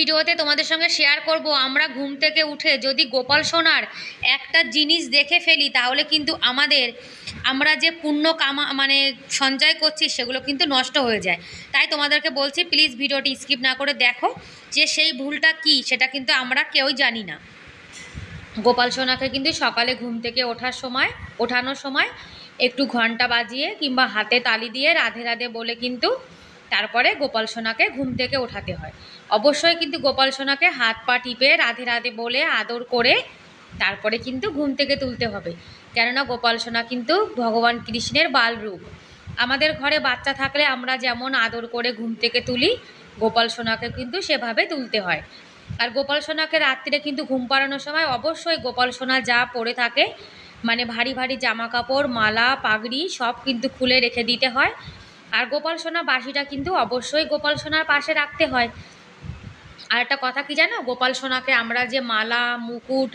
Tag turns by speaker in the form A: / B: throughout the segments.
A: ভিডিওতে তোমাদের সঙ্গে শেয়ার করব আমরা ঘুম থেকে উঠে যদি গোপাল সোনার একটা জিনিস দেখে ফেলি তাহলে কিন্তু আমরা যে পুণ্য সঞ্চয় করছি সেগুলো কিন্তু নষ্ট হয়ে যায়। তাই তোমাদেরকে বলছি প্লিজ ভিডিওটি স্কিপ না করে দেখো যে সেই ভুলটা কি সেটা কিন্তু আমরা কেউই জানি না। গোপাল সোনাকে কিন্তু সকালে ঘুম থেকে ওঠানোর সময় একটু ঘন্টা বাজিয়ে কিংবা হাতে তালি দিয়ে রাধে রাধে বলে কিন্তু তারপরে গোপাল সোনাকে ঘুম থেকে ওঠাতে হয়। অবশ্যই কিন্তু গোপাল সোনাকে হাত পা টিপে রাধে রাধে বলে আদর করে তারপরে কিন্তু ঘুম থেকে তুলতে হবে, কেননা গোপাল সোনা কিন্তু ভগবান কৃষ্ণের বাল রূপ। আমাদের ঘরে বাচ্চা থাকলে আমরা যেমন আদর করে ঘুম থেকে তুলি, গোপাল সোনাকে কিন্তু সেভাবে তুলতে হয়। আর গোপাল সোনাকে রাত্রিরে কিন্তু ঘুম পাড়ানোর সময় অবশ্যই গোপাল সোনা যা পরে থাকে ভারী ভারী জামা কাপড়, মালা, পাগড়ি সব কিন্তু খুলে রেখে দিতে হয়। আর গোপাল সোনা বাঁশিটা কিন্তু অবশ্যই গোপাল সোনার পাশে রাখতে হয়। আর একটা কথা কি জানো, গোপাল সোনাকে আমরা যে মালা, মুকুট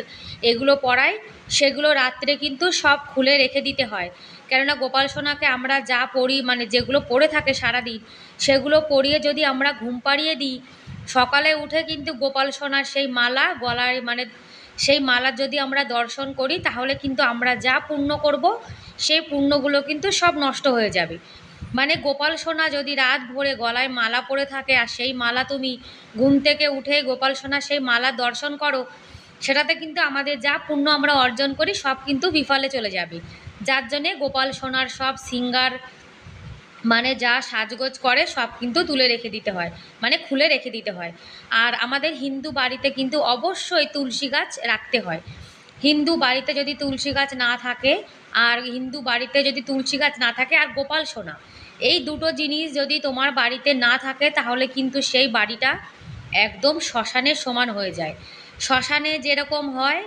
A: এগুলো পরাই সেগুলো রাত্রে কিন্তু সব খুলে রেখে দিতে হয়, কেননা গোপাল সোনাকে আমরা যা পরি যেগুলো পরে থাকে সারাদিন সেগুলো পরিয়ে যদি আমরা ঘুম পাড়িয়ে দিই, সকালে উঠে কিন্তু গোপাল সোনার সেই মালা গলায় সেই মালা যদি আমরা দর্শন করি তাহলে কিন্তু আমরা যা পুণ্য করব সেই পুণ্যগুলো কিন্তু সব নষ্ট হয়ে যাবে। গোপাল সোনা যদি রাত ভরে গলায় মালা পরে থাকে আর সেই মালা তুমি ঘুম থেকে উঠে গোপাল সোনা সেই মালা দর্শন করো, সেটাতে কিন্তু আমাদের যা পুণ্য আমরা অর্জন করি সব কিন্তু বিফলে চলে যাবে। যার জন্যে গোপাল সোনার সব সিঙ্গার যা সাজগোজ করে সব কিন্তু তুলে রেখে দিতে হয়, খুলে রেখে দিতে হয়। আর আমাদের হিন্দু বাড়িতে কিন্তু অবশ্যই তুলসী গাছ রাখতে হয়। হিন্দু বাড়িতে যদি তুলসী গাছ না থাকে আর গোপাল সোনা, এই দুটো জিনিস যদি তোমার বাড়িতে না থাকে তাহলে কিন্তু সেই বাড়িটা একদম শ্মশানের সমান হয়ে যায়। শ্মশানে যেরকম হয়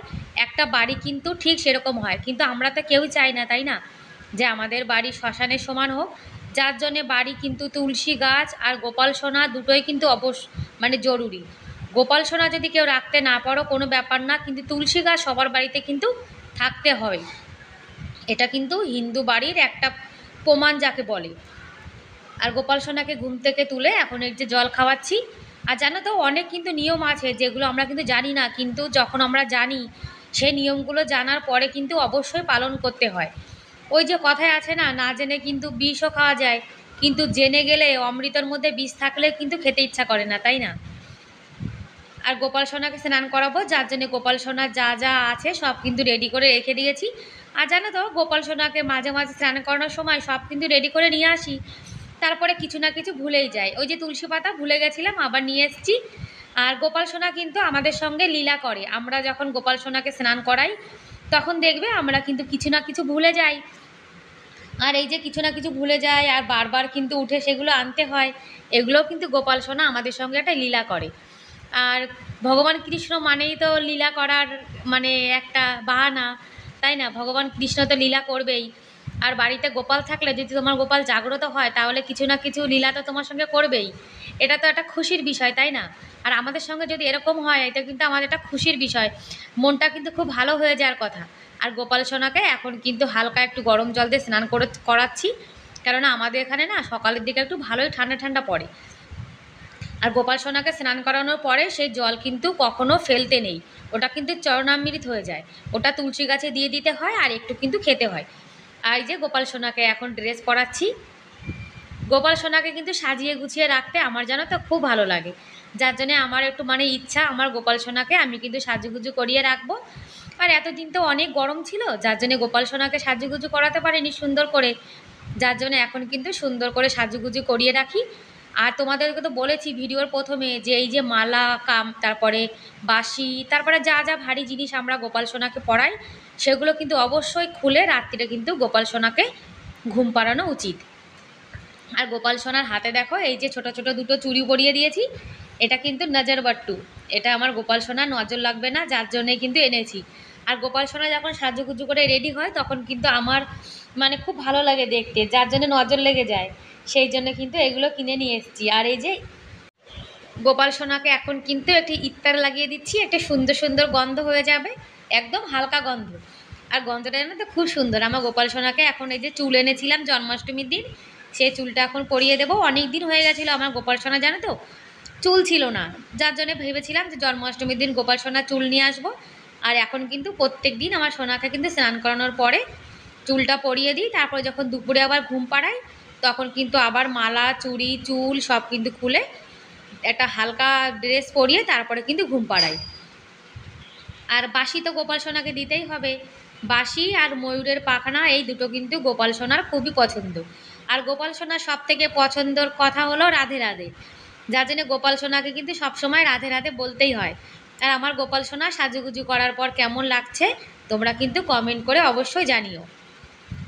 A: একটা বাড়ি কিন্তু ঠিক সেরকম হয়, কিন্তু আমরা তো কেউই চাই না, তাই না, যে আমাদের বাড়ি শ্মশানের সমান হোক। যার জন্যে বাড়ি কিন্তু তুলসী গাছ আর গোপাল সোনা দুটোই কিন্তু জরুরি। গোপাল সোনা যদি কেউ রাখতে না পারো কোনো ব্যাপার না, কিন্তু তুলসী গাছ সবার বাড়িতে কিন্তু থাকতে হয়। এটা কিন্তু হিন্দু বাড়ির একটা প্রমাণ যাকে বলে। আর গোপাল সোনাকে ঘুম থেকে তুলে এখন এই যে জল খাওয়াচ্ছি। আর জানো তো অনেক কিন্তু নিয়ম আছে যেগুলো আমরা কিন্তু জানি না, কিন্তু যখন আমরা জানি সেই নিয়মগুলো জানার পরে কিন্তু অবশ্যই পালন করতে হয়। ওই যে কথায় আছে না, না জেনে কিন্তু বিষও খাওয়া যায়, কিন্তু জেনে গেলে অমৃতের মধ্যে বিষ থাকলে কিন্তু খেতে ইচ্ছা করে না, তাই না। আর গোপাল সোনাকে স্নান করাবো, যার জন্য গোপাল সোনার যা যা আছে সব কিন্তু রেডি করে রেখে দিয়েছি। আর জানো তো গোপাল সোনাকে মাঝে মাঝে স্নান করানোর সময় সব কিন্তু রেডি করে নিয়ে আসি, তারপরে কিছু না কিছু ভুলেই যাই। ওই যে তুলসী পাতা ভুলে গেছিলাম, আবার নিয়ে এসেছি। আর গোপাল সোনা কিন্তু আমাদের সঙ্গে লীলা করে, আমরা যখন গোপাল সোনাকে স্নান করাই তখন দেখবে আমরা কিন্তু কিছু না কিছু ভুলে যাই। আর এই যে কিছু না কিছু ভুলে যায় আর বারবার কিন্তু উঠে সেগুলো আনতে হয়, এগুলোও কিন্তু গোপাল সোনা আমাদের সঙ্গে একটা লীলা করে। আর ভগবান কৃষ্ণ মানেই তো লীলা করার একটা বাহানা, তাই না। ভগবান কৃষ্ণ তো লীলা করবেই। আর বাড়িতে গোপাল থাকলে যদি তোমার গোপাল জাগ্রত হয় তাহলে কিছু না কিছু লীলা তো তোমার সঙ্গে করবেই। এটা তো একটা খুশির বিষয়, তাই না। আর আমাদের সঙ্গে যদি এরকম হয় এটা কিন্তু আমাদের একটা খুশির বিষয়, মনটা কিন্তু খুব ভালো হয়ে যাওয়ার কথা। আর গোপাল সোনাকে এখন কিন্তু হালকা একটু গরম জল দিয়ে স্নান করাচ্ছি, কেননা আমাদের এখানে না সকালের দিকে একটু ভালোই ঠান্ডা ঠান্ডা পড়ে। আর গোপাল সোনাকে স্নান করানোর পরে সেই জল কিন্তু কখনো ফেলতে নেই, ওটা কিন্তু চরণামৃত হয়ে যায়, ওটা তুলসী গাছে দিয়ে দিতে হয় আর একটু কিন্তু খেতে হয়। আর এই যে গোপাল সোনাকে এখন ড্রেস পরাচ্ছি। গোপাল সোনাকে কিন্তু সাজিয়ে গুছিয়ে রাখতে আমার জানো তো খুব ভালো লাগে, যার জন্যে আমার একটু ইচ্ছা আমার গোপাল সোনাকে আমি কিন্তু সাজুগুজু করিয়ে রাখবো। আর এতদিন তো অনেক গরম ছিল, যার জন্যে গোপাল সোনাকে সাজুগুজু করাতে পারিনি সুন্দর করে, যার জন্য এখন কিন্তু সুন্দর করে সাজুগুজু করিয়ে রাখি। আর তোমাদেরকে তো বলেছি ভিডিওর প্রথমে যে এই যে মালা, তারপরে বাঁশি, তারপরে যা যা ভারী জিনিস আমরা গোপাল সোনাকে পরাই সেগুলো কিন্তু অবশ্যই খুলে রাত্রিরে কিন্তু গোপাল সোনাকে ঘুম পাড়ানো উচিত। আর গোপাল সোনার হাতে দেখো এই যে ছোট ছোট দুটো চুড়ি পরিয়ে দিয়েছি, এটা কিন্তু নজরবট্টু, এটা আমার গোপাল সোনার নজর লাগবে না, যার জন্যে কিন্তু এনেছি। আর গোপাল সোনা যখন সাজুগুজু করে রেডি হয় তখন কিন্তু আমার খুব ভালো লাগে দেখতে, যার জন্য নজর লেগে যায়, সেই জন্য কিন্তু এগুলো কিনে নিয়ে এসেছি। আর এই যে গোপাল সোনাকে এখন কিন্তু একটি ইত্তার লাগিয়ে দিচ্ছি, একটা সুন্দর সুন্দর গন্ধ হয়ে যাবে, একদম হালকা গন্ধ। আর গন্ধটা জানো তো খুব সুন্দর। আমার গোপাল সোনাকে এখন এই যে চুল এনেছিলাম জন্মাষ্টমীর দিন, সেই চুলটা এখন পরিয়ে দেবো। অনেক দিন হয়ে গেছিলো আমার গোপাল সোনা জানো তো চুল ছিল না, যার জন্য ভেবেছিলাম যে জন্মাষ্টমীর দিন গোপাল সোনার চুল নিয়ে আসবো। আর এখন কিন্তু প্রত্যেক দিন আমার সোনাকে কিন্তু স্নান করানোর পরে চুলটা পরিয়ে দিই, তারপরে যখন দুপুরে আবার ঘুম পাড়াই তখন কিন্তু আবার মালা চুড়ি চুল সব কিন্তু খুলে একটা হালকা ড্রেস পরিয়ে তারপরে কিন্তু ঘুম পাড়াই। আর বাসি তো গোপাল সোনাকে দিতেই হবে। বাসি আর ময়ূরের পাখনা এই দুটো কিন্তু গোপাল সোনার খুবই পছন্দ। আর গোপাল সোনার সব থেকে পছন্দর কথা হলো রাধে রাধে, যার জন্য গোপাল সোনাকে কিন্তু সবসময় রাধে রাধে বলতেই হয়। আর আমার গোপাল সোনা সাজুগুজু করার পর কেমন লাগছে তোমরা কিন্তু কমেন্ট করে অবশ্যই জানিও।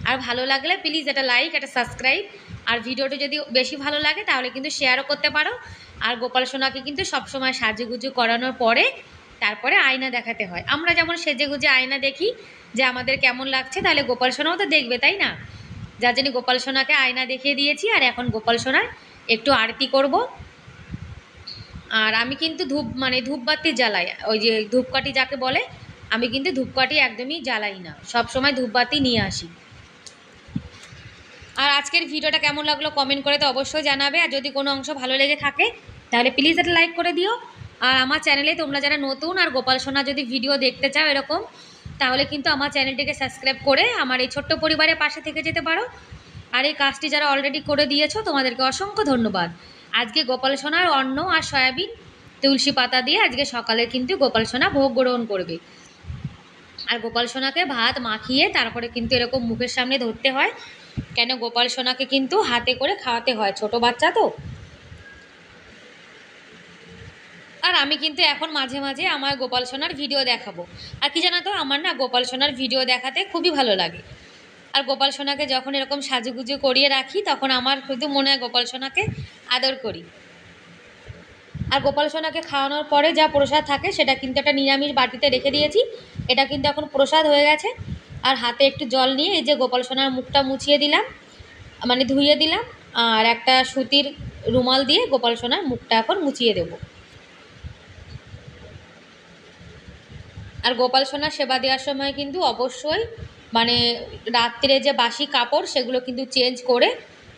A: আর ভালো লাগলে প্লিজ একটা লাইক একটা সাবস্ক্রাইব, আর ভিডিওটি যদি বেশি ভালো লাগে তাহলে কিন্তু শেয়ারও করতে পারো। আর গোপাল সোনাকে কিন্তু সবসময় সাজুগুজু করানোর পরে তারপরে আয়না দেখাতে হয়। আমরা যেমন সেজেগুজে আয়না দেখি যে আমাদের কেমন লাগছে, তাহলে গোপাল সোনাও তো দেখবে, তাই না? যার জন্য গোপাল সোনাকে আয়না দেখিয়ে দিয়েছি। আর এখন গোপাল সোনার একটু আরতি করব। আর আমি কিন্তু ধূপবাতি জ্বালাই, ওই যে ধূপকাঠি যাকে বলে, আমি কিন্তু ধূপকাঠি একদমই জ্বালাই না, সব সময় ধূপবাতি নিয়ে আসি। আর আজকের ভিডিওটা কেমন লাগলো কমেন্ট করে তো অবশ্যই জানাবে। আর যদি কোনো অংশ ভালো লেগে থাকে তাহলে প্লিজ একটা লাইক করে দিও। আর আমার চ্যানেলে তোমরা যারা নতুন আর গোপাল সোনা যদি ভিডিও দেখতে চাও এরকম, তাহলে কিন্তু আমার চ্যানেলটিকে সাবস্ক্রাইব করে আমার এই ছোট্ট পরিবারের পাশে থেকে যেতে পারো। আর এই কাজটি যারা অলরেডি করে দিয়েছো তোমাদেরকে অসংখ্য ধন্যবাদ। আজকে গোপাল সোনার অন্ন আর সয়াবিন তুলসী পাতা দিয়ে আজকে সকালে কিন্তু গোপাল সোনা ভোগ গ্রহণ করবে। আর গোপাল সোনাকে ভাত মাখিয়ে তারপরে কিন্তু এরকম মুখের সামনে ধরতে হয়, কেন গোপাল সোনাকে কিন্তু হাতে করে খাওয়াতে হয়, ছোট বাচ্চা তো। আর আমি কিন্তু এখন মাঝে মাঝে আমার গোপাল সোনার ভিডিও দেখাবো। আর কি জানো তো, আমার না গোপাল সোনার ভিডিও দেখাতে খুবই ভালো লাগে। আর গোপাল সোনাকে যখন এরকম সাজুগুজু করিয়ে রাখি তখন আমার শুধু মনে হয় গোপাল সোনাকে আদর করি। আর গোপাল সোনাকে খাওয়ানোর পরে যা প্রসাদ থাকে সেটা কিন্তু একটা নিরামিষ বাটিতে রেখে দিয়েছি, এটা কিন্তু এখন প্রসাদ হয়ে গেছে। আর হাতে একটু জল নিয়ে এই যে গোপাল সোনার মুখটা মুছিয়ে দিলাম, ধুইয়ে দিলাম। আর একটা সুতির রুমাল দিয়ে গোপাল সোনার মুখটা এখন মুছিয়ে দেব। আর গোপাল সোনার সেবা দেওয়ার সময় কিন্তু অবশ্যই রাত্রে যে বাসি কাপড় সেগুলো কিন্তু চেঞ্জ করে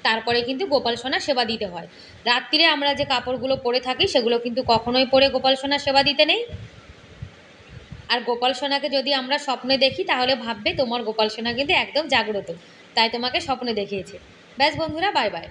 A: তারপরে কিন্তু গোপাল সোনার সেবা দিতে হয়। রাত্রিরে আমরা যে কাপড়গুলো পরে থাকি সেগুলো কিন্তু কখনোই পরে গোপাল সোনার সেবা দিতে নেই। আর গোপাল সোনাকে যদি আমরা স্বপ্নে দেখি তাহলে ভাববে তোমার গোপাল সোনা কিন্তু একদম জাগ্রত, তাই তোমাকে স্বপ্নে দেখিয়েছে। ব্যাস বন্ধুরা, বাই বাই।